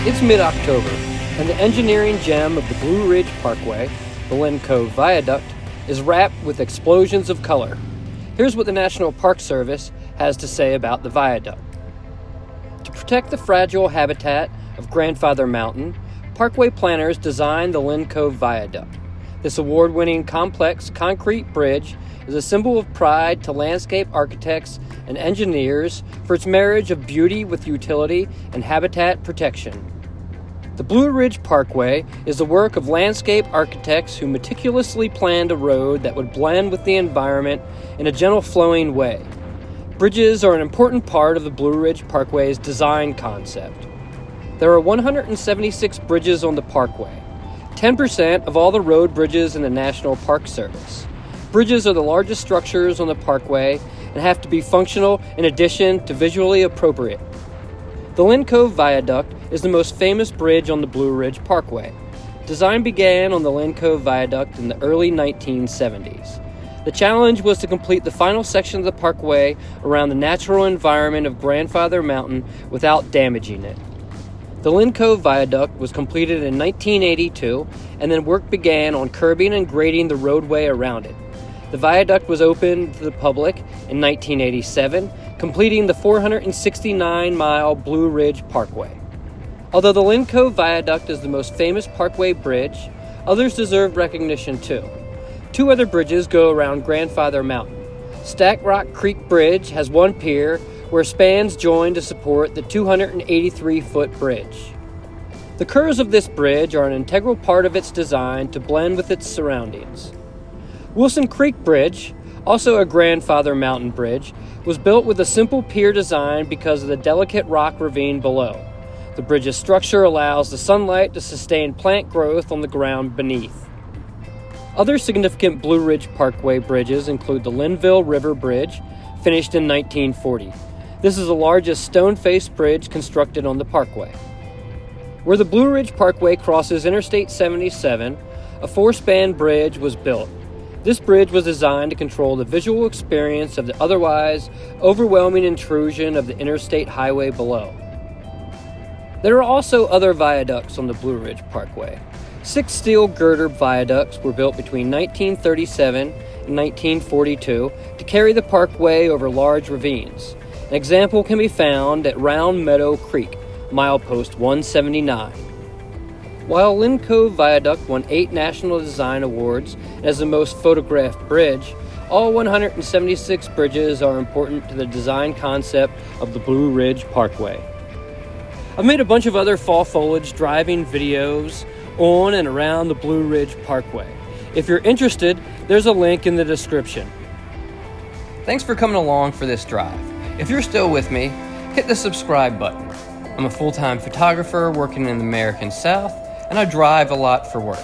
It's mid-October, and the engineering gem of the Blue Ridge Parkway, the Linn Cove Viaduct, is wrapped with explosions of color. Here's what the National Park Service has to say about the viaduct. To protect the fragile habitat of Grandfather Mountain, Parkway planners designed the Linn Cove Viaduct. This award-winning complex concrete bridge is a symbol of pride to landscape architects and engineers for its marriage of beauty with utility and habitat protection. The Blue Ridge Parkway is the work of landscape architects who meticulously planned a road that would blend with the environment in a gentle flowing way. Bridges are an important part of the Blue Ridge Parkway's design concept. There are 176 bridges on the parkway, 10% of all the road bridges in the National Park Service. Bridges are the largest structures on the parkway and have to be functional in addition to visually appropriate. The Linn Cove Viaduct is the most famous bridge on the Blue Ridge Parkway. Design began on the Linn Cove Viaduct in the early 1970s. The challenge was to complete the final section of the parkway around the natural environment of Grandfather Mountain without damaging it. The Linn Cove Viaduct was completed in 1982, and then work began on curbing and grading the roadway around it. The viaduct was opened to the public in 1987, completing the 469-mile Blue Ridge Parkway. Although the Linn Cove Viaduct is the most famous parkway bridge, others deserve recognition too. Two other bridges go around Grandfather Mountain. Stack Rock Creek Bridge has one pier where spans join to support the 283-foot bridge. The curves of this bridge are an integral part of its design to blend with its surroundings. Wilson Creek Bridge, also a Grandfather Mountain bridge, was built with a simple pier design because of the delicate rock ravine below. The bridge's structure allows the sunlight to sustain plant growth on the ground beneath. Other significant Blue Ridge Parkway bridges include the Linville River Bridge, finished in 1940. This is the largest stone-faced bridge constructed on the parkway. Where the Blue Ridge Parkway crosses Interstate 77, a 4-span bridge was built. This bridge was designed to control the visual experience of the otherwise overwhelming intrusion of the interstate highway below. There are also other viaducts on the Blue Ridge Parkway. 6 steel girder viaducts were built between 1937 and 1942 to carry the parkway over large ravines. An example can be found at Round Meadow Creek, milepost 179. While Linn Cove Viaduct won 8 National Design Awards as the most photographed bridge, all 176 bridges are important to the design concept of the Blue Ridge Parkway. I've made a bunch of other fall foliage driving videos on and around the Blue Ridge Parkway. If you're interested, there's a link in the description. Thanks for coming along for this drive. If you're still with me, hit the subscribe button. I'm a full-time photographer working in the American South, and I drive a lot for work.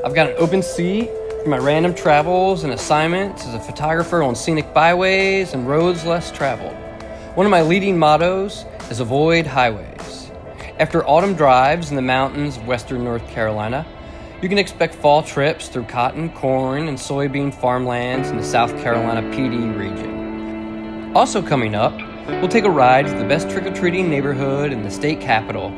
I've got an open seat for my random travels and assignments as a photographer on scenic byways and roads less traveled. One of my leading mottos is avoid highways. After autumn drives in the mountains of western North Carolina, you can expect fall trips through cotton, corn, and soybean farmlands in the South Carolina PD region. Also coming up, we'll take a ride to the best trick-or-treating neighborhood in the state capital.